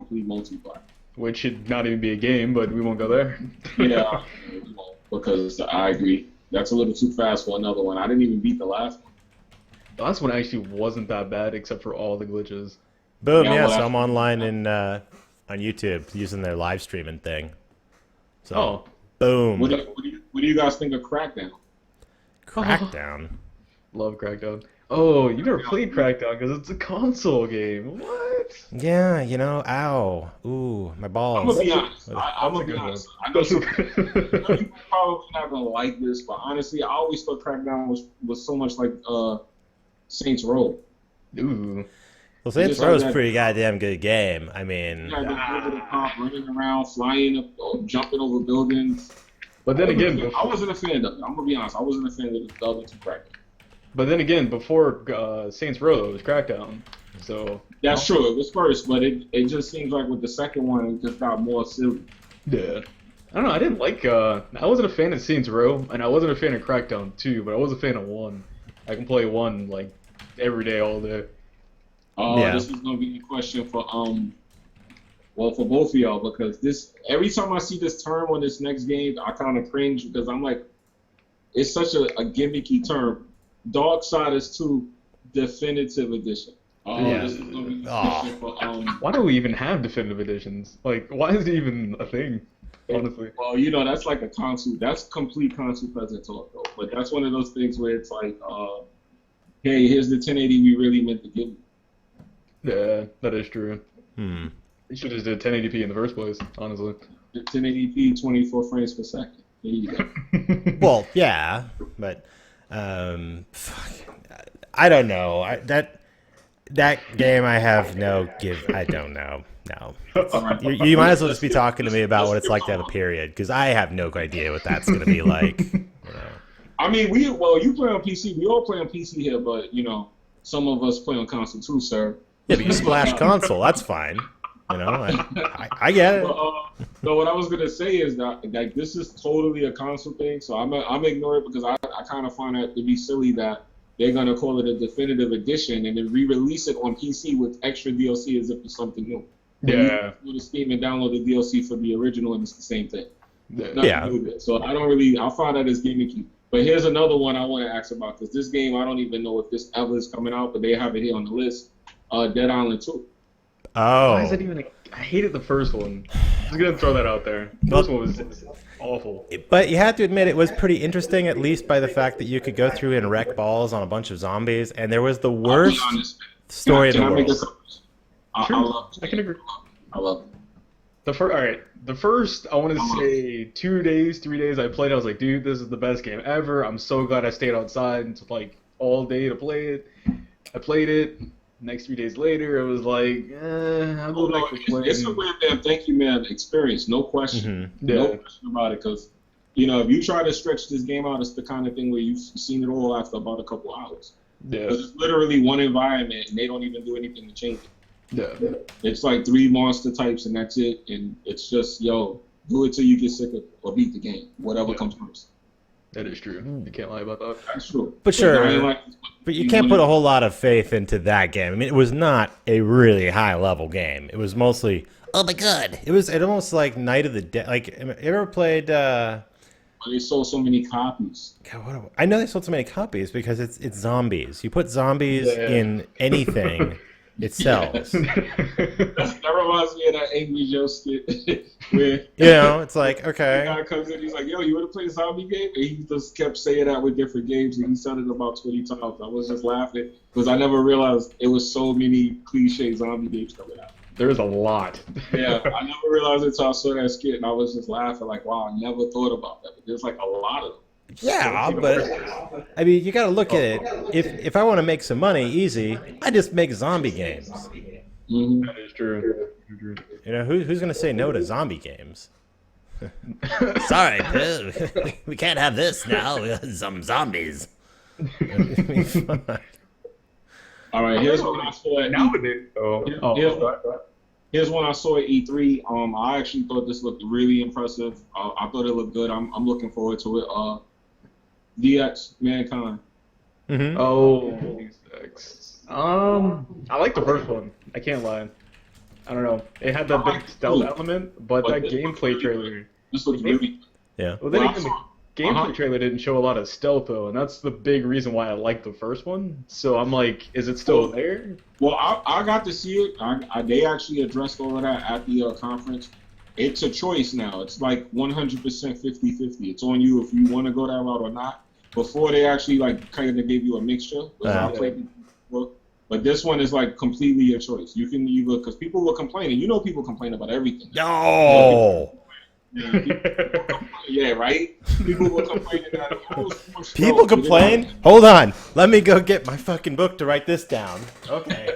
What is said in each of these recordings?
complete multiplayer. Which should not even be a game, but we won't go there. Yeah, because I agree. That's a little too fast for another one. I didn't even beat the last one. The last one actually wasn't that bad, except for all the glitches. Boom, Yeah, yeah, well, so I'm online on YouTube using their live streaming thing. So, Oh. boom. What do you guys think of Crackdown? Crackdown. Love Crackdown. Oh, you never played Crackdown because it's a console game. What? Yeah, you know, ow. Ooh, my I'm balls. gonna be honest. I'm gonna be honest. I know some people probably not gonna like this, but honestly, I always thought Crackdown was so much like Saints Row. Ooh. Well, Saints Row is a pretty goddamn good game. I mean, Yeah, the pop, running around, flying up, jumping over buildings. But then again, I wasn't a fan of it. I'm gonna be honest. I wasn't a fan of the other two Crackdown. But then again, before Saints Row, it was Crackdown. So That's true. It was first, but it just seems like with the second one, it just got more silly. yeah, I don't know. I didn't like. I wasn't a fan of Saints Row, and I wasn't a fan of Crackdown 2, but I was a fan of 1. I can play 1 like every day, all day. Yeah. This is gonna be a question for well, for both of y'all, because this every time I see this term on this next game, I kind of cringe because I'm like, it's such a gimmicky term. Darksiders 2 Definitive Edition. Yeah. This is gonna be a question for Why do we even have definitive editions? Like, why is it even a thing? Honestly. Well, you know, that's like a console. That's complete console peasant talk, though. But that's one of those things where it's like, hey, here's the 1080 we really meant to give you. Yeah, that is true. hmm. You should have just did 1080p in the first place, honestly. 1080p, 24 frames per second. There you go. Well, yeah, but fuck, I don't know. That game I have no give. I don't know. No, you might as well just be talking to me about what it's like to have a period, because I have no idea what that's gonna be like. You know. I mean, you play on PC. We all play on PC here, but you know, some of us play on console too, sir. Yeah, but you splash console. That's fine. You know, I get it. So what I was gonna say is that like this is totally a console thing. So I'm ignore it because I kind of find it to be silly that they're gonna call it a definitive edition and then re-release it on PC with extra DLC as if it's something new. Yeah. You go to Steam and download the DLC for the original and it's the same thing. Yeah. So I find that as gimmicky. But here's another one I want to ask about because this game I don't even know if this ever is coming out, but they have it here on the list. Dead Island 2. Oh. Why is that even? I hated the first one. I'm just gonna throw that out there. The first one was just awful. But you have to admit, it was pretty interesting, at least by the fact that you could go through and wreck balls on a bunch of zombies, and there was the worst story in the world. I can agree. I love it. The first, I want to say 2 days, 3 days I played, I was like, dude, this is the best game ever. I'm so glad I stayed outside like all day to play it. I played it. Next 3 days later, it was like, I'll go back to playing. It's a weird damn thank you, man experience, no question. Mm-hmm. Yeah. No question about it, because, you know, if you try to stretch this game out, it's the kind of thing where you've seen it all after about a couple hours. Yeah. Because it's literally one environment, and they don't even do anything to change it. Yeah. It's like 3 monster types, and that's it. And it's just, yo, do it till you get sick of it, or beat the game, whatever comes first. That is true. You can't lie about that. That's true. But sure, but you can't put a whole lot of faith into that game. I mean, it was not a really high-level game. It was mostly, oh my god. It almost like Night of the Dead. Like, you ever played... They sold so many copies. God, I know they sold so many copies because it's zombies. You put zombies in anything, it sells. That reminds me of that Angry Joe skit where You know, it's like, the okay. guy comes in, he's like, yo, you want to play a zombie game? And he just kept saying that with different games, and he said it about 20 times. I was just laughing because I never realized it was so many cliche zombie games coming out. There's a lot. Yeah, I never realized it until I saw that skit, and I was just laughing like, wow, I never thought about that. But there's like a lot of them. Yeah, but I mean, you got to look at it. If I want to make some money easy, I just make zombie games. Mm-hmm. That is true. You know, who's going to say no to zombie games? Sorry, Pooh. We can't have this now. Some zombies. All right, here's one I saw at Nowadays, Here's one I saw at E3. I actually thought this looked really impressive. I thought it looked good. I'm looking forward to it. DX Mankind. Mm-hmm. Oh, Deus Ex. I like the first one. I can't lie. I don't know. It had that big stealth element, but that gameplay trailer. This looks really. Yeah. Well, then again, the gameplay trailer didn't show a lot of stealth though, and that's the big reason why I liked the first one. So I'm like, is it still there? Well, I got to see it. They actually addressed all of that at the conference. It's a choice now. It's like 100% 50-50. It's on you if you want to go that route or not. Before they actually like kind of gave you a mixture. I played it before. But this one is like completely your choice. You can either, because people were complaining. You know, people complain about everything. No. Yeah, right? People were complaining that People complain? Hold on. Let me go get my fucking book to write this down. Okay.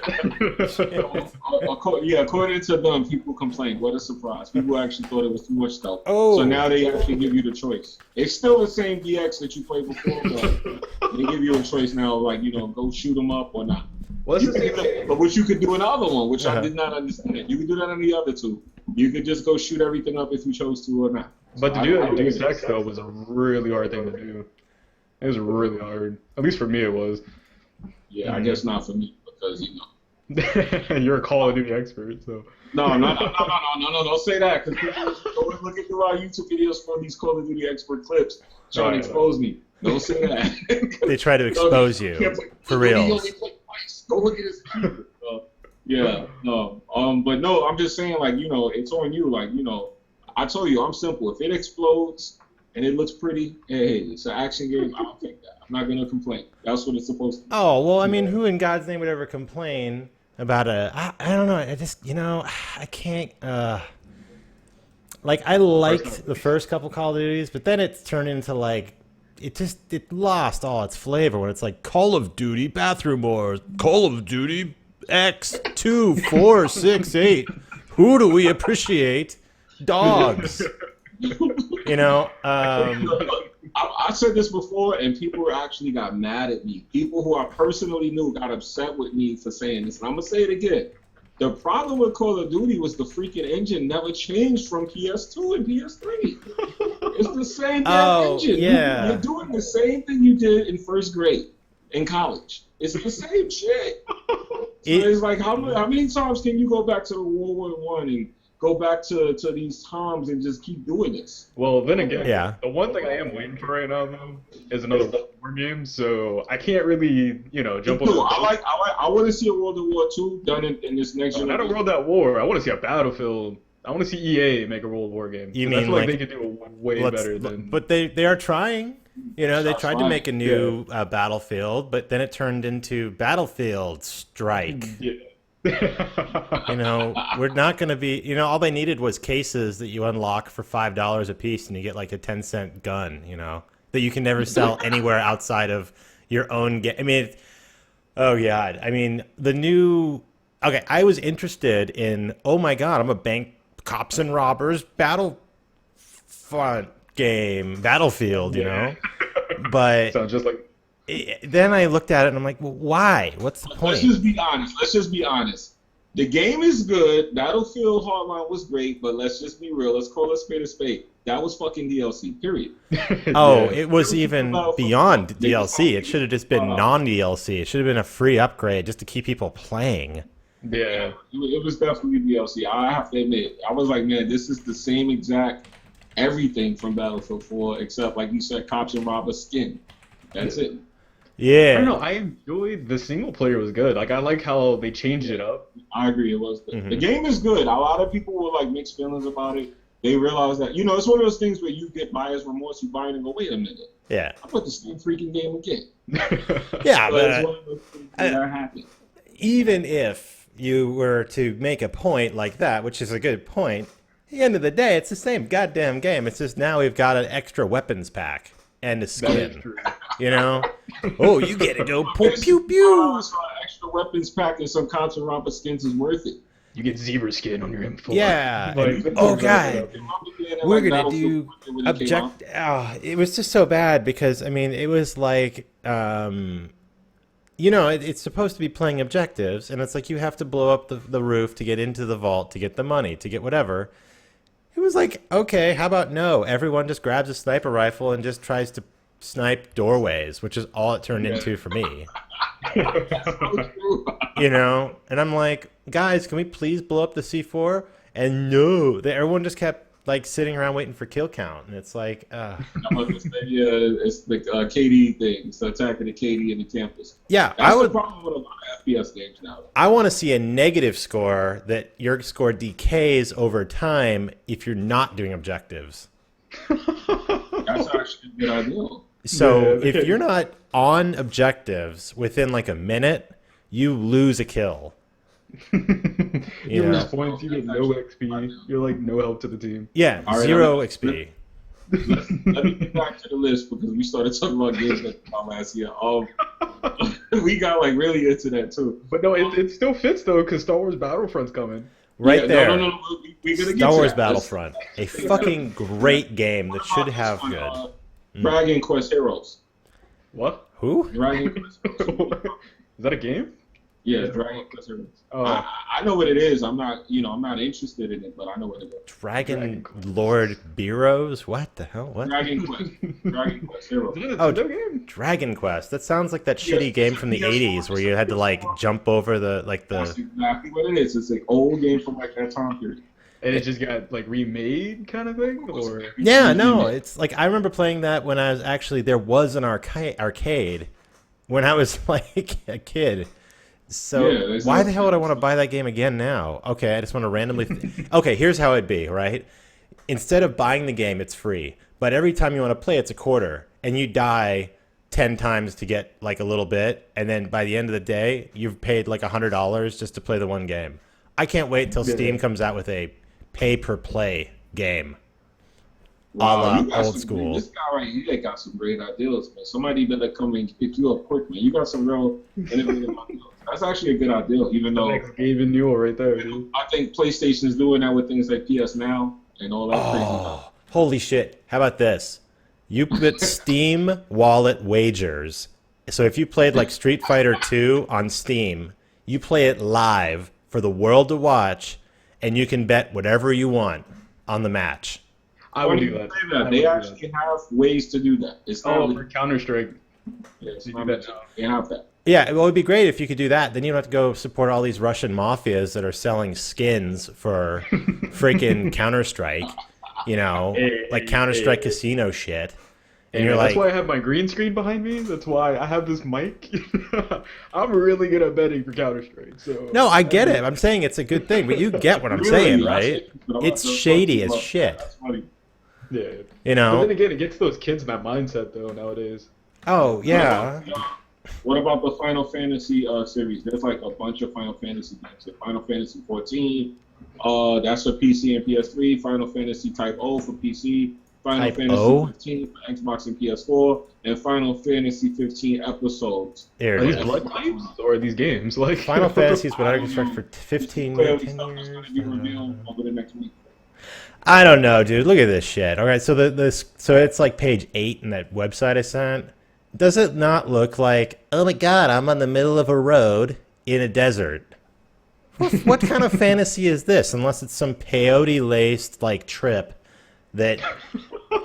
According to them, people complained. What a surprise. People actually thought it was too much stuff. Oh. So now they actually give you the choice. It's still the same DX that you played before, but they give you a choice now, like, you know, go shoot them up or not. Well, But what you could do another one, which I did not understand. You could do that on the other two. You could just go shoot everything up if you chose to or not. But to do that in Deus Ex, though, was a really hard thing to do. It was really hard. At least for me, it was. Yeah, I guess not for me, because, you know. You're a Call of Duty expert, so. No, don't say that, because people go and look at our YouTube videos for these Call of Duty expert clips trying to expose me. Don't say that. They try to expose you, for real. Go look at his keyboard. Yeah, no. But no, I'm just saying, like, you know, it's on you. Like, you know, I told you, I'm simple. If it explodes and it looks pretty, hey, it's an action game. I'll take that. I'm not gonna complain. That's what it's supposed to be. Oh well, I mean, who in God's name would ever complain about I don't know. I just, you know, I can't. Like, I liked the first couple Call of Duties, but then it's turned into like. It lost all its flavor when it's like Call of Duty Bathroom Wars, Call of Duty X 2 4 6 8. Who do we appreciate? Dogs. You know. I said this before, and people actually got mad at me. People who I personally knew got upset with me for saying this, and I'm gonna say it again. The problem with Call of Duty was the freaking engine never changed from PS2 and PS3. It's the same damn engine. Yeah. You're doing the same thing you did in first grade in college. It's the same shit. So it's like, how many times can you go back to the World War I and go back to these times and just keep doing this? Well, then again, the one thing I am waiting for right now, though, is another World War game. So I can't really, you know, jump on. I want to see a World War II done in this next generation. Not a World at War. I want to see a Battlefield. I want to see EA make a World War game. You mean I feel like they could do it way better than. But they are trying. You know, they tried to make a new Battlefield, but then it turned into Battlefield Strike. Yeah. You know, we're not going to be. You know, all they needed was cases that you unlock for $5 a piece, and you get like a 10-cent gun. You know, that you can never sell anywhere outside of your own game. I mean, oh god. I mean, the new. Okay, I was interested in. Oh my god, I'm a bank cops and robbers battlefront game, Battlefield. You know, but sounds just like. Then I looked at it and I'm like, well, why? What's the point? Let's just be honest. The game is good. Battlefield Hardline was great, but let's just be real. Let's call a spade a spade. That was fucking DLC, period. Oh, it was even beyond DLC. It should have just been non-DLC. It should have been a free upgrade just to keep people playing. Yeah, it was definitely DLC. I have to admit, I was like, man, this is the same exact everything from Battlefield 4, except, like you said, cops and robbers skin. That's it. Yeah. I don't know. I enjoyed the single player was good. Like, I like how they changed it up. I agree. It was good. Mm-hmm. The game is good. A lot of people were like mixed feelings about it. They realize that, you know, it's one of those things where you get buyer's remorse. You buy it and go, wait a minute. Yeah. I put the same freaking game again. Yeah, but it's one of those things that happen. Even if you were to make a point like that, which is a good point, at the end of the day, it's the same goddamn game. It's just now we've got an extra weapons pack. And a skin, you know? Oh, you get to go pew pew. Extra weapons pack and some cops and robber skins is worth it. You get zebra skin on your M4. Yeah. Oh god, we're gonna do object. Oh, it was just so bad because I mean it was like, you know, it's supposed to be playing objectives, and it's like you have to blow up the roof to get into the vault to get the money to get whatever. It was like, okay, how about no? Everyone just grabs a sniper rifle and just tries to snipe doorways, which is all it turned into for me. You know? And I'm like, guys, can we please blow up the C4? And no, everyone just kept like sitting around waiting for kill count, and it's like, it's the KD thing. It's attacking the KD in the campus. yeah, That's the problem with a lot of FPS games now. I want to see a negative score, that your score decays over time if you're not doing objectives. That's actually a good idea. So if you're not on objectives within like a minute, you lose a kill. You lose points, you get no XP, you're like no help to the team. Yeah, All right, 0 XP. Let me get back to the list because we started talking about games last year. We got like really into that too. But no, it still fits though because Star Wars Battlefront's coming. Right there. No. We're gonna get Star to Wars that. Battlefront. A fucking great game that should have good. Dragon Quest Heroes. What? Who? Dragon Quest Heroes. Is that a game? Yeah, Dragon Quest Heroes. Oh. I know what it is. I'm not interested in it, but I know what it is. Dragon Lord Bureaus? What the hell? What? Dragon Quest Heroes. Is it a game? Dragon Quest. That sounds like that shitty game from the 80s where you had to like jump over the That's exactly what it is. It's an old game from like that time period. And it just got like remade kind of thing? Or Yeah, no, it's like I remember playing that when I was actually there was an arcade when I was like a kid. So Yeah, why the hell would I want to buy that game again now? Okay, I just want to randomly. Okay, here's how it'd be, right? Instead of buying the game, it's free. But every time you want to play, it's a quarter, and you die 10 times to get like a little bit, and then by the end of the day, you've paid like $100 just to play the one game. I can't wait till Steam comes out with a pay-per-play game. Wow, a la old school. This guy right here got some great ideas, man. Somebody better come and pick you up quick, man. You got some real innovative ideas. That's actually a good idea, even though next Gabe Newell right there, dude. I think PlayStation is doing that with things like PS Now and all that crazy stuff. Holy shit. How about this? You put Steam wallet wagers. So if you played like Street Fighter 2 on Steam, you play it live for the world to watch, and you can bet whatever you want on the match. I would do that. They actually have ways to do that. It's not for Counter-Strike. Yeah, it's You not do that legit. They have that. Yeah, well, it would be great if you could do that. Then you don't have to go support all these Russian mafias that are selling skins for freaking Counter-Strike, like Counter-Strike casino shit. And you're that's like, why I have my green screen behind me. That's why I have this mic. I'm really good at betting for Counter-Strike. So no, I get it. I'm saying it's a good thing, but you get what I'm saying, right? It's shady as shit. That's funny. Yeah. But then again, it gets those kids in that mindset though nowadays. Oh yeah. What about the Final Fantasy series? There's like a bunch of Final Fantasy games. Like Final Fantasy 14, that's for PC and PS3. Final Fantasy Type O for PC. Final Type Fantasy O? 15 for Xbox and PS4, and Final Fantasy 15 episodes. Here Are it these is. blood claims or are these games? Like Final Fantasy's been under construction for 15 Clearly, 10 stuff that's years. going to be revealed over the next week. I don't know, dude. Look at this shit. All right, so so it's like page 8 in that website I sent. Does it not look like, oh my god, I'm on the middle of a road in a desert? What kind of fantasy is this? Unless it's some peyote-laced like trip that,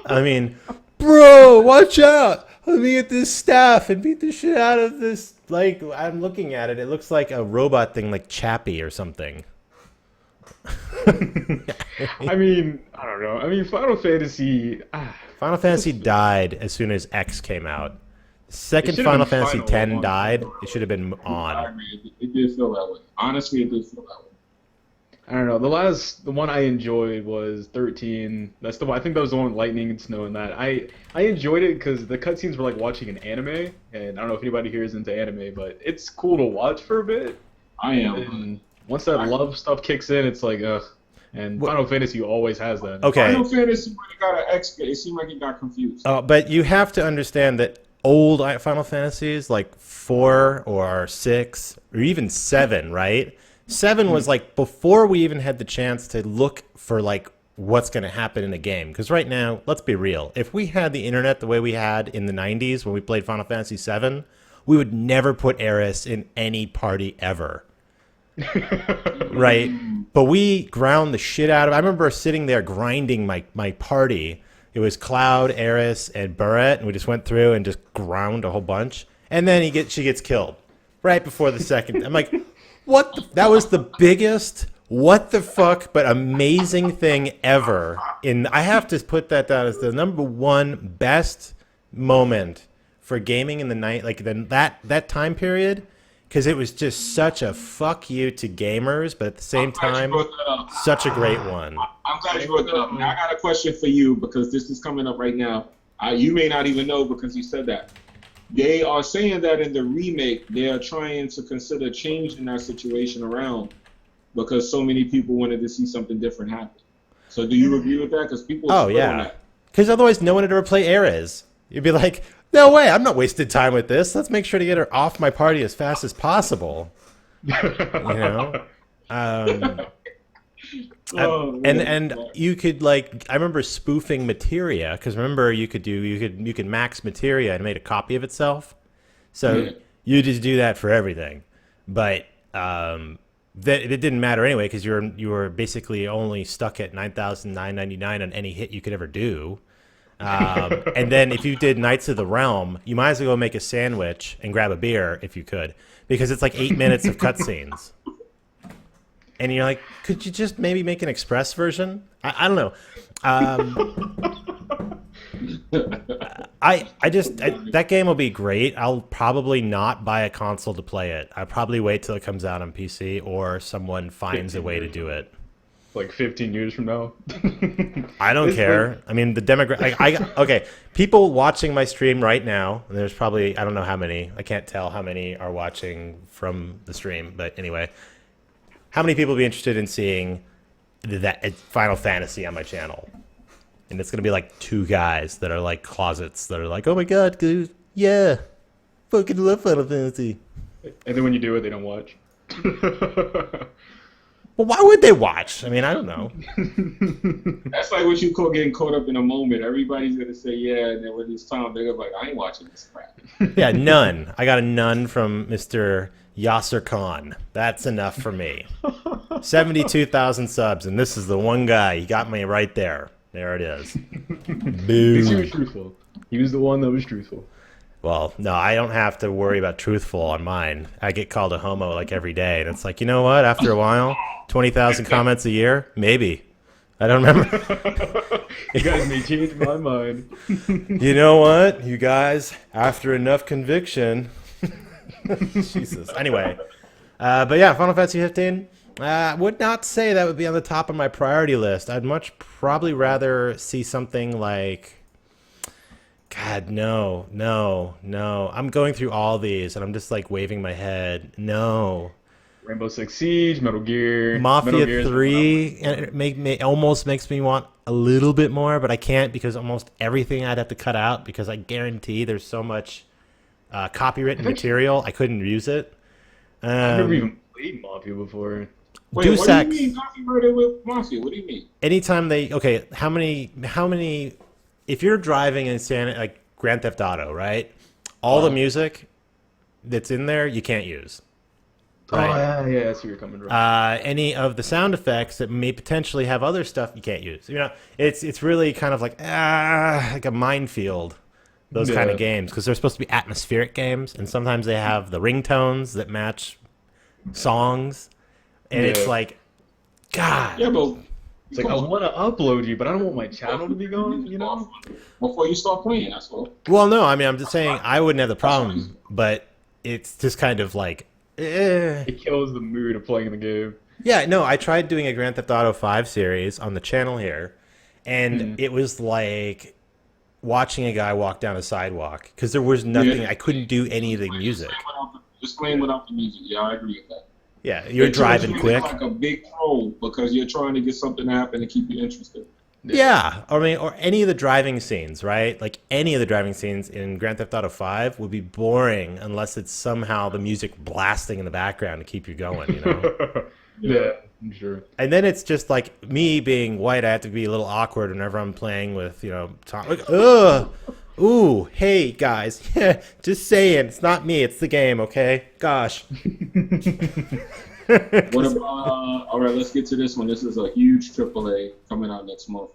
I mean, bro, watch out! Let me get this staff and beat the shit out of this. Like, I'm looking at it. It looks like a robot thing, like Chappie or something. I mean, I don't know. I mean, Final Fantasy. Final Fantasy died as soon as X came out. Second should've Final been Fantasy Final X one. died. It should have been I on. agree. It did feel that way. Honestly, it did feel that way. I don't know. The one I enjoyed was 13. That's the one. I think that was the one with lightning and snow and that. I enjoyed it because the cutscenes were like watching an anime, and I don't know if anybody here is into anime, but it's cool to watch for a bit. I am. And once that love stuff kicks in, it's like ugh. And Final Fantasy always has that. Okay, Final Fantasy, when it got an X, it seemed like it got confused. but you have to understand that old Final Fantasies, like 4 or 6 or even 7, right? 7 was like before we even had the chance to look for like what's going to happen in a game. Because right now, let's be real. If we had the internet the way we had in the 90s when we played Final Fantasy 7, we would never put Eris in any party ever. Right? But we ground the shit out of it. I remember sitting there grinding my party. It was Cloud, Eris, and Barrett, and we just went through and just ground a whole bunch. And then she gets killed right before the second. I'm like, That was the biggest what the fuck but amazing thing ever. I have to put that down as the number one best moment for gaming in the night, like that time period, because it was just such a fuck you to gamers, but at the same time, such a great one. I'm glad you brought that up. Now I got a question for you because this is coming up right now. You may not even know because you said that. They are saying that in the remake, they are trying to consider changing that situation around because so many people wanted to see something different happen. So do you agree with that? Because people are split on that. Because otherwise no one would ever play Ares. You'd be like, no way, I'm not wasting time with this. Let's make sure to get her off my party as fast as possible. You know? And you could, like, I remember spoofing materia, because remember you could max materia and made a copy of itself. So you just do that for everything. But it didn't matter anyway, because you were basically only stuck at 9,999 on any hit you could ever do. And then if you did Knights of the Realm, you might as well go make a sandwich and grab a beer if you could, because it's like 8 minutes of cutscenes. And you're like, could you just maybe make an express version? I don't know. That game will be great. I'll probably not buy a console to play it. I'll probably wait till it comes out on PC or someone finds a way to do it. Like 15 years from now. I don't care. I mean, the demographic. Okay, people watching my stream right now. And there's probably, I don't know how many. I can't tell how many are watching from the stream. But anyway, how many people would be interested in seeing that Final Fantasy on my channel? And it's gonna be like two guys that are like closets that are like, oh my god, dude, yeah, fucking love Final Fantasy. And then when you do it, they don't watch. Well, why would they watch? I mean, I don't know. That's like what you call getting caught up in a moment. Everybody's gonna say yeah, and then when it's time, they're gonna be like, I ain't watching this crap. Yeah, none. I got a none from Mr. Yasser Khan. That's enough for me. 72,000 subs, and this is the one guy. He got me right there. There it is. Boom. He was truthful. He was the one that was truthful. Well, no, I don't have to worry about truthful on mine. I get called a homo like every day, and it's like, you know what? After a while, 20,000 comments a year? Maybe. I don't remember. You guys may change my mind. You know what? You guys, after enough conviction... Jesus. Anyway. But yeah, Final Fantasy 15. Would not say that would be on the top of my priority list. I'd much probably rather see something like... God, no. I'm going through all these, and I'm just like waving my head. No. Rainbow Six Siege, Metal Gear, Mafia 3, and it almost makes me want a little bit more, but I can't because almost everything I'd have to cut out because I guarantee there's so much copywritten material I couldn't use it. I've never even played Mafia before. Wait, Deus what do Ex. you mean copyrighted with Mafia? What do you mean? Anytime how many if you're driving in like Grand Theft Auto, right? All the music that's in there you can't use. Right? Oh yeah, that's where you're coming from. Any of the sound effects that may potentially have other stuff you can't use. You know, it's really kind of like a minefield. Those kind of games, because they're supposed to be atmospheric games, and sometimes they have the ringtones that match songs, and it's like, God. Yeah, but it's like I want to upload you, but I don't want my channel to be going. You know, before you start playing, that's all. Well, no, I mean, I'm just saying I wouldn't have the problem, but it's just kind of like, It kills the mood of playing the game. Yeah, no, I tried doing a Grand Theft Auto 5 series on the channel here, and it was like watching a guy walk down a sidewalk because there was nothing. I couldn't do any of the music. Just playing without the music. Yeah, I agree with that. Yeah, you're driving quick. Like a big troll because you're trying to get something to happen to keep you interested. Yeah, or any of the driving scenes, right? Like any of the driving scenes in Grand Theft Auto 5 would be boring unless it's somehow the music blasting in the background to keep you going, you know? Yeah, I'm sure. And then it's just like me being white, I have to be a little awkward whenever I'm playing with, you know, like, ugh, ooh, hey guys, yeah, just saying, it's not me, it's the game, okay? Gosh. What about, all right, let's get to this one. This is a huge AAA coming out next month.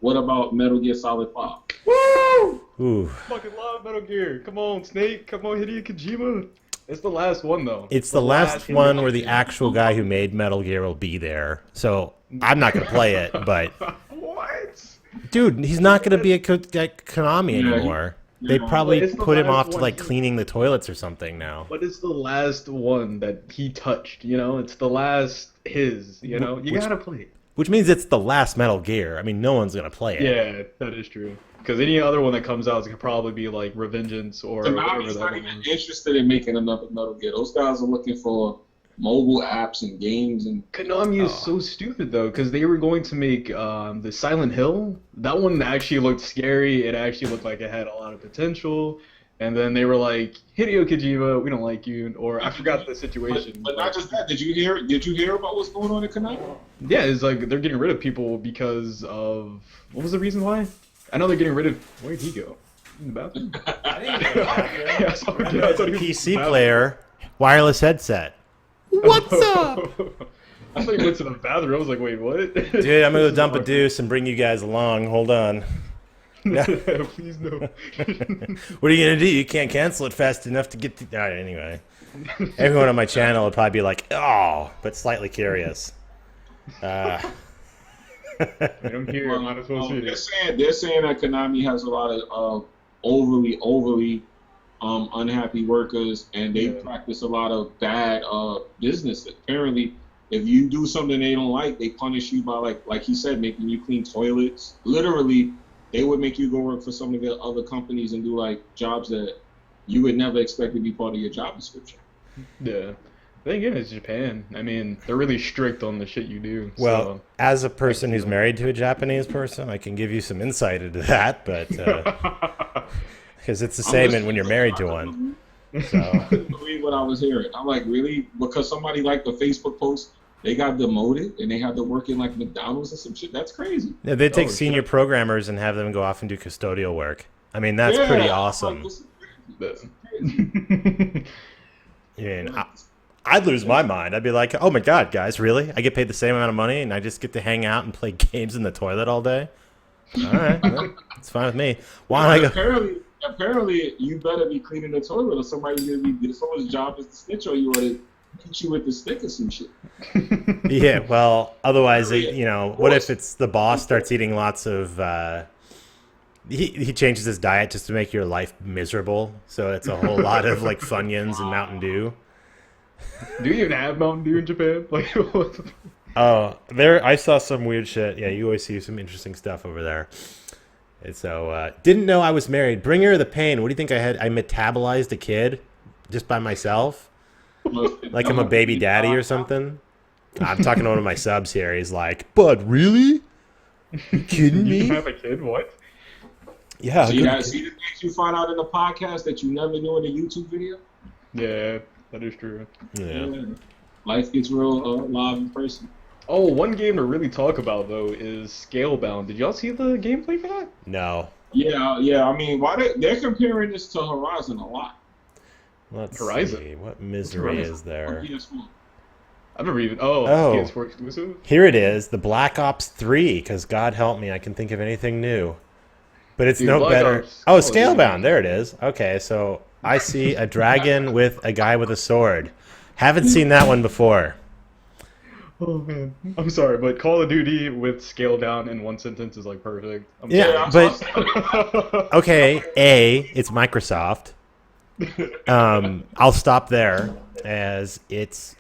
What about Metal Gear Solid 5? Woo! Ooh. Fucking love Metal Gear. Come on, Snake. Come on, Hideo Kojima. It's the last one though. It's the last one where the actual guy who made Metal Gear will be there. So I'm not gonna play it, but what? dude, he's not gonna be at Konami anymore. They probably But it's the put him last off to one. like cleaning the toilets or something now. But it's the last one that he touched. You know, it's the last his. You know, you gotta play it. Which means it's the last Metal Gear. I mean, no one's gonna play it. Yeah, that is true. Because any other one that comes out is gonna probably be like Revengeance or whatever Konami's that not one even is. interested in making another Metal Gear. Those guys are looking for mobile apps and games and. Konami is so stupid though, because they were going to make the Silent Hill. That one actually looked scary. It actually looked like it had a lot of potential. And then they were like, Hideo Kojima, we don't like you, or I forgot the situation. But not just that. Did you hear about what's going on in Konami? Yeah, it's like they're getting rid of people because of what was the reason why? I know they're getting rid of. Where'd he go? In the bathroom. Yeah, I saw him. Yeah, I thought he was in the PC bathroom. player, wireless headset. What's up? I thought he went to the bathroom. I was like, wait, what? Dude, I'm gonna go dump a deuce and bring you guys along. Hold on. Please no. What are you gonna do? You can't cancel it fast enough to get to. All right, anyway, everyone on my channel would probably be like, "Oh," but slightly curious. I mean, I'm here. I might as well see it. They're saying that Konami has a lot of overly unhappy workers, and they practice a lot of bad business. Apparently, if you do something they don't like, they punish you by like he said, making you clean toilets. Literally, they would make you go work for some of the other companies and do like jobs that you would never expect to be part of your job description. Yeah. Then again, it's Japan. I mean, they're really strict on the shit you do. Well, as a person who's married to a Japanese person, I can give you some insight into that, but because it's the same when you're married to one. So. I couldn't believe what I was hearing. I'm like, really? Because somebody liked the Facebook post, they got demoted and they had to work in like McDonald's or some shit? That's crazy. Yeah, they take senior programmers and have them go off and do custodial work. I mean, that's pretty awesome. I mean, I'd lose my mind. I'd be like, oh my god, guys, really? I get paid the same amount of money and I just get to hang out and play games in the toilet all day? All right, well, it's fine with me. Why don't I go? Apparently, you better be cleaning the toilet or somebody's someone's job is to snitch on you or to hit you with the stick or some shit. Yeah, well, otherwise, what if it's the boss starts eating lots of... He changes his diet just to make your life miserable, so it's a whole lot of like Funyuns and Mountain Dew. Do you even have Mountain Dew in Japan? Like, what the... Oh, I saw some weird shit. Yeah, you always see some interesting stuff over there. And so, didn't know I was married. Bringer of the pain. What do you think I had? I metabolized a kid just by myself? Like I'm a baby daddy or something? I'm talking to one of my subs here. He's like, Bud, really? You kidding me? You have a kid? What? Yeah. See the things you find out in the podcast that you never knew in a YouTube video? Yeah, that is true. Yeah. Life gets real live in person. Oh, one game to really talk about though is Scalebound. Did y'all see the gameplay for that? No. Yeah. I mean, they're comparing this to Horizon a lot. Let's Horizon? see. What misery is there? PS4. I've never even... Oh. PS4 exclusive? Here it is, the Black Ops 3, because God help me, I can think of anything new. But it's no Black better. Ops. Oh, Oh, Scalebound, yeah. there it is. Okay, so I see a dragon with a guy with a sword. Haven't seen that one before. Oh man, I'm sorry, but Call of Duty with scale down in one sentence is like perfect. I'm Yeah, sorry. but okay, it's Microsoft. I'll stop there, as it's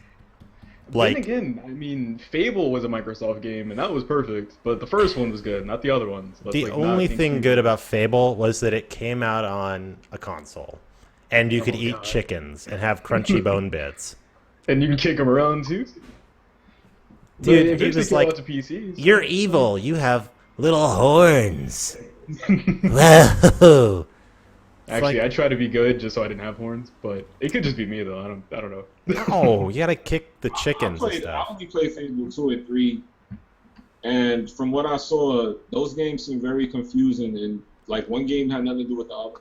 like. Then again, I mean, Fable was a Microsoft game, and that was perfect. But the first one was good, not the other ones. That's, The like, only not thing good about Fable was that it came out on a console, and you could eat God. chickens and have crunchy bone bits. And you can kick them around too. Dude, But he eventually was came like, out to PCs. "You're evil. You have little horns." Whoa! Actually, like- I try to be good just so I didn't have horns, but it could just be me though. I don't know. Oh, you gotta kick the chickens and I stuff. only played Fable 2 and 3, and from what I saw, those games seem very confusing, and like one game had nothing to do with the other.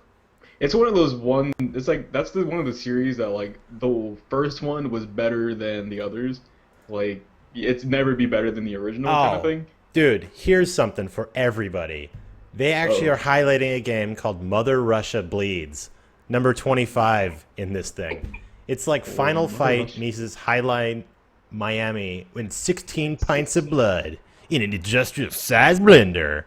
It's one of those It's like that's the one of the series that like the first one was better than the others. Like it's never be better than the original kind of thing. Dude, here's something for everybody. They actually are highlighting a game called Mother Russia Bleeds, number 25 in this thing. It's like Final my Fight gosh. meets Highlight Miami with 16 pints of blood in an industrial-sized blender.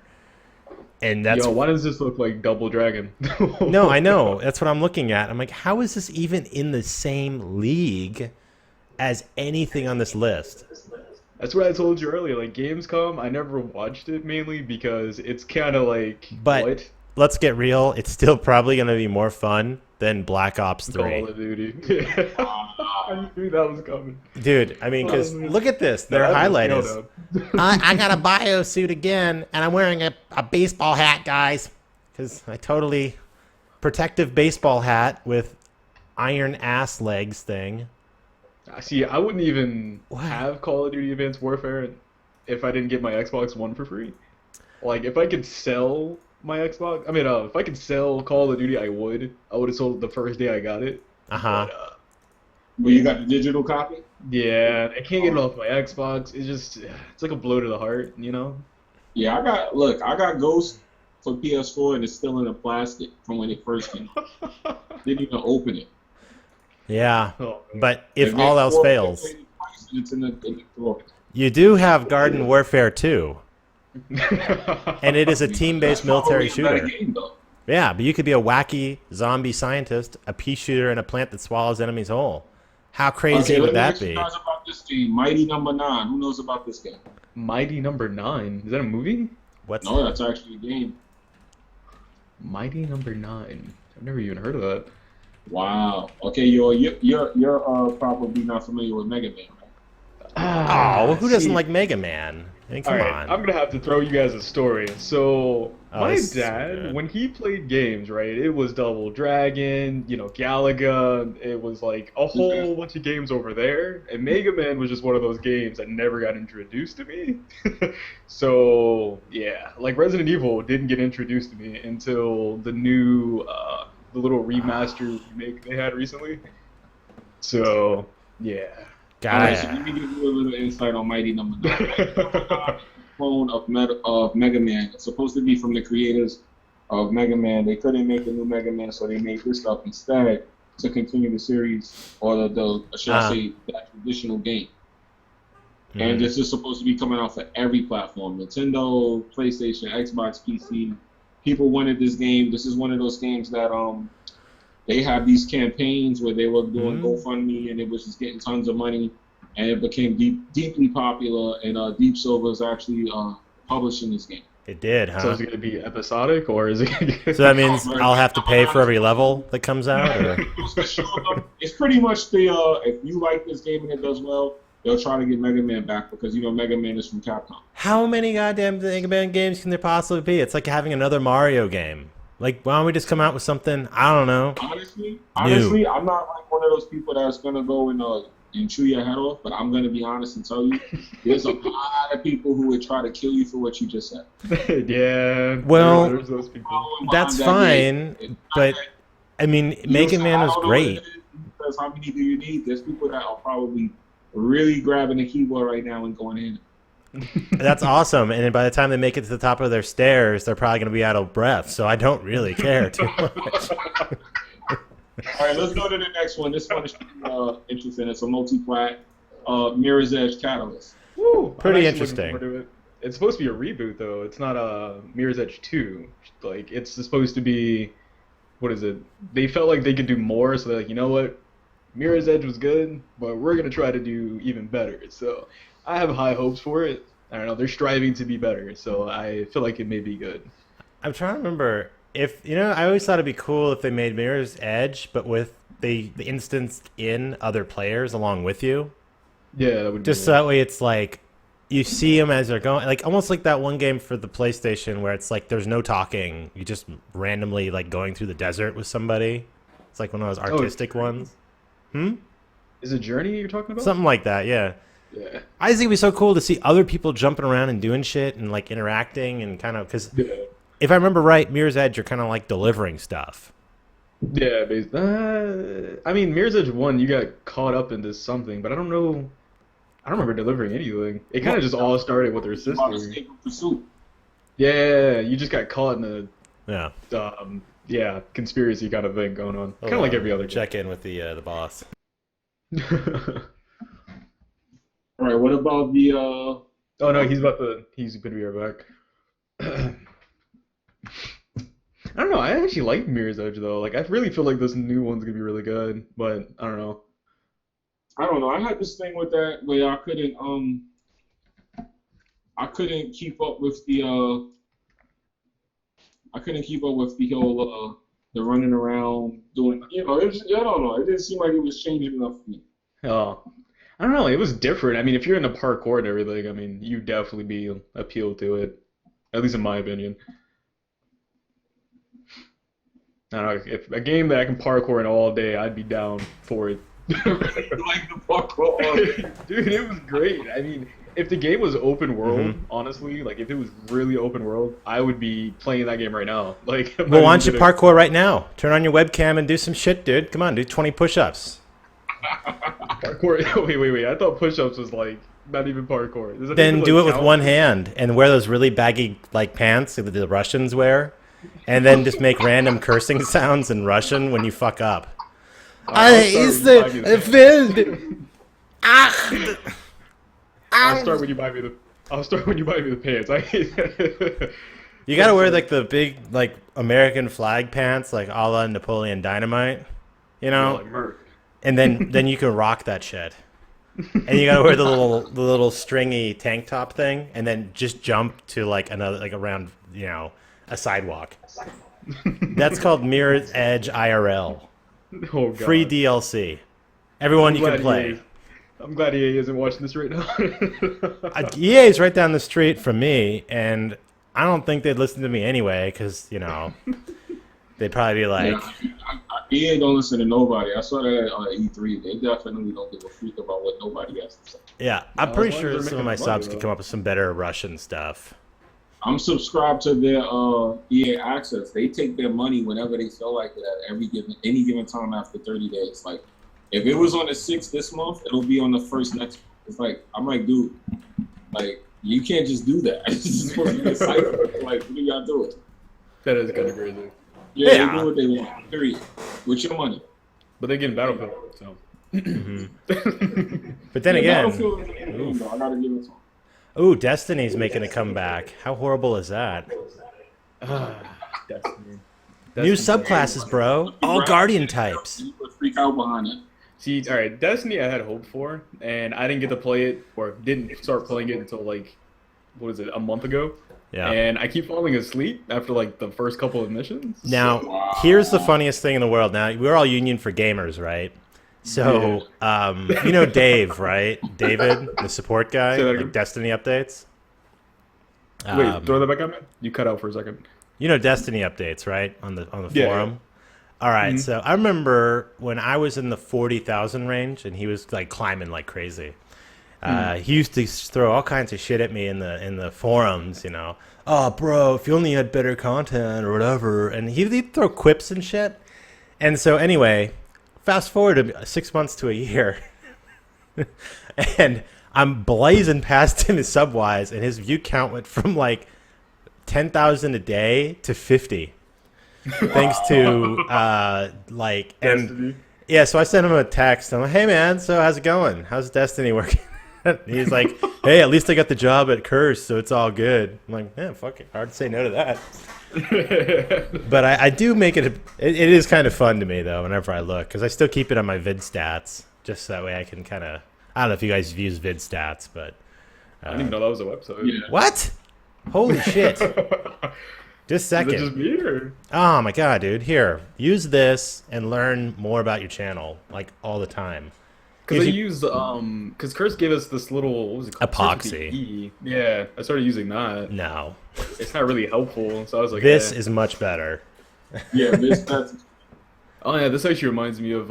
And that's Yo, why does this look like Double Dragon? no, I know. That's what I'm looking at. I'm like, how is this even in the same league as anything on this list? That's what I told you earlier. Like Gamescom, I never watched it mainly because it's kind of like But what let's get real. It's still probably going to be more fun than Black Ops 3. Call of Duty. I knew that was coming. Dude, I mean, because look at this. Their highlight is, I got a bio suit again, and I'm wearing a baseball hat, guys. Because I totally... Protective baseball hat with iron ass legs thing. See, I wouldn't even What? have Call of Duty Advanced Warfare if I didn't get my Xbox One for free. Like, if I could sell my Xbox, I mean, if I could sell Call of Duty, I would. I would have sold it the first day I got it. Uh-huh. Well, you got the digital copy? Yeah, I can't get it off my Xbox. It's like a blow to the heart, you know? Yeah, I got Ghost for PS4 and it's still in the plastic from when it first came out. Didn't even open it. Yeah. Oh, But if And all then else four- fails, it's in the drawer. you do have Garden Warfare 2. And it is a team-based military Probably a better shooter. game, though. Yeah, but you could be a wacky zombie scientist, a pea shooter in a plant that swallows enemies whole. How crazy Okay, let would me that ask you be? guys about this game, Mighty Number 9. Who knows about this game? Mighty Number 9. Is that a movie? What's No, that's actually a game. Mighty Number 9. I've never even heard of that. Wow. Okay, you're probably not familiar with Mega Man, right? Oh, who doesn't see. like Mega Man? I mean, come All right, on. I'm gonna have to throw you guys a story. So Oh, my this is dad, good. when he played games, right, it was Double Dragon, you know, Galaga. It was like a whole bunch of games over there, and Mega Man was just one of those games that never got introduced to me. So yeah, like Resident Evil didn't get introduced to me until the new, the little remaster remake they had recently. So yeah. All right, so Gotta, let me give you a little insight on Mighty Number 9. Clone of Mega Man. It's supposed to be from the creators of Mega Man. They couldn't make a new Mega Man, so they made this stuff instead to continue the series, or should I say, that traditional game. And this is supposed to be coming out for every platform: Nintendo, PlayStation, Xbox, PC. People wanted this game. This is one of those games that they have these campaigns where they were doing GoFundMe, and it was just getting tons of money, and it became deeply popular. And Deep Silver is actually publishing this game. it did, So huh? is it gonna be episodic, or is it? So that means I'll have to pay for every level that comes out? Or? It's pretty much the if you like this game and it does well, they'll try to get Mega Man back because Mega Man is from Capcom. How many goddamn Mega Man games can there possibly be? It's like having another Mario game. Like, why don't we just come out with something, I don't know. Honestly, I'm not like one of those people that's gonna go and chew your head off. But I'm gonna be honest and tell you, there's a lot of people who would try to kill you for what you just said. Yeah. Well, there's those people. That's Behind that game, fine, it's not but, that- I mean, Mega Man was great. Because how many do you need? There's people that are probably really grabbing the keyboard right now and going in. That's awesome. And then by the time they make it to the top of their stairs, they're probably going to be out of breath. So I don't really care too much. All right, let's go to the next one. This one is interesting. It's a multi-plat Mirror's Edge Catalyst. Woo, Pretty I'm actually looking interesting. forward to it. It's supposed to be a reboot, though. It's not a Mirror's Edge 2. Like, it's supposed to be... What is it? They felt like they could do more, so they're like, you know what? Mirror's Edge was good, but we're going to try to do even better. So I have high hopes for it. I don't know. They're striving to be better, so I feel like it may be good. I'm trying to remember if, I always thought it'd be cool if they made Mirror's Edge, but with the instanced in other players along with you. Yeah, that would be Just so that way it's like, you see them as they're going, like almost like that one game for the PlayStation where it's like there's no talking. You just randomly like going through the desert with somebody. It's like one of those artistic ones. Is it Journey you're talking about? Something like that, yeah. Yeah. I just think it'd be so cool to see other people jumping around and doing shit and like interacting and kind of, because Yeah. if I remember right, Mirror's Edge, you're kind of like delivering stuff. Yeah, I mean, Mirror's Edge 1, you got caught up into something, but I don't know. I don't remember delivering anything. It kind of just all started with her About sister. Escape from Pursuit. Yeah, you just got caught in Yeah. a, conspiracy kind of thing going on. Kind of like every other game. Check in with the boss. All right, what about the Oh no, he's gonna be right back. I don't know. I actually like Mirror's Edge though. Like I really feel like this new one's gonna be really good, but I don't know. I don't know. I had this thing with that where I couldn't keep up with the I couldn't keep up with the whole the running around doing, I don't know. It didn't seem like it was changing enough for me. Oh, I don't know. It was different. I mean, if you're into parkour and everything, I mean, you definitely be appealed to it. At least in my opinion. I don't know. If a game that I can parkour in all day, I'd be down for it. Like the parkour all day. Dude, it was great. I mean, if the game was open world, Mhm. honestly, like if it was really open world, I would be playing that game right now. Like, I'm Well, not why even don't you kidding. parkour right now? Turn on your webcam and do some shit, dude. Come on, do 20 push-ups. Parkour. Wait. I thought push-ups was like not even parkour. Does that Then even do like it with count? one hand and wear those really baggy like pants that the Russians wear, and then just make random cursing sounds in Russian when you fuck up. I'll start when you buy me the. I'll start when you buy me the pants. I hate that. You gotta wear like the big like American flag pants, like a la Napoleon Dynamite, you know, Like Merc. and then you can rock that shit. And you gotta wear the little stringy tank top thing, and then just jump to like another like around a sidewalk. That's called Mirror's Edge IRL. Oh god. Free DLC. Everyone I'm you can glad play. EA I'm glad EA isn't watching this right now. EA is right down the street from me, and I don't think they'd listen to me anyway, because they'd probably be like, EA don't listen to nobody. I saw that on E3. They definitely don't give a freak about what nobody has to say. yeah, I'm As pretty long as sure they're some making of my money, subs could though. come up with some better Russian stuff. I'm subscribed to their EA Access. They take their money whenever they feel like it at any given time after 30 days. Like, if it was on the 6th this month, it'll be on the 1st next month. It's like, I'm like, dude, like, you can't just do that. It's just supposed to be a cycle. Like, what are y'all doing? That is kind of crazy. Yeah, Yeah. they do what they want. Period. With your money. But they get Battlefield, so. But then Yeah, again, Battlefield is a good game, though. I gotta give it to them. ooh, Destiny's making a comeback. How horrible is that? Destiny. New Destiny. subclasses, bro. All Guardian types. You put freak out behind it. See, all right, Destiny I had hope for, and I didn't get to play it, or didn't start playing it until like, what is it, a month ago? Yeah. And I keep falling asleep after like the first couple of missions. Now, here's the funniest thing in the world. Now, we're all Union for Gamers, right? So, you know Dave, right? David, the support guy, Say that like again. Destiny updates. Wait, throw that back at me? You cut out for a second. You know Destiny updates, right? On the Yeah, forum. All right, Mhm. so I remember when I was in the 40,000 range, and he was like climbing like crazy. He used to throw all kinds of shit at me in the forums, Oh, bro, if you only had better content or whatever, and he'd throw quips and shit. And so anyway, fast forward to 6 months to a year, and I'm blazing past him subwise, and his view count went from like 10,000 a day to 50. Thanks to Destiny. yeah, so I sent him a text. I'm like, hey man, so how's it going? How's Destiny working? He's like, hey, at least I got the job at Curse, so it's all good. I'm like, man, fuck it, hard to say no to that. But I do make it is kind of fun to me though whenever I look, because I still keep it on my vid stats, just so that way I can kind of, I don't know if you guys use vid stats, but I didn't even know that was a website. Yeah. what? Holy shit. Just a Is it second. just me or? Oh my god, dude. Here, use this and learn more about your channel, like all the time. Because I you- use because Curse gave us this little, what was it called? Epoxy. E. Yeah, I started using that. No. It's not really helpful, so I was like, This eh. is much better. Yeah, that's Oh yeah, this actually reminds me of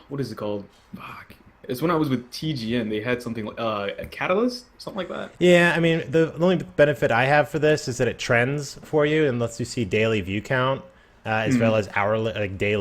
what is it called? Fuck. It's when I was with TGN. They had something like a Catalyst, something like that. Yeah, I mean, the only benefit I have for this is that it trends for you and lets you see daily view count, as well as hourly, like daily.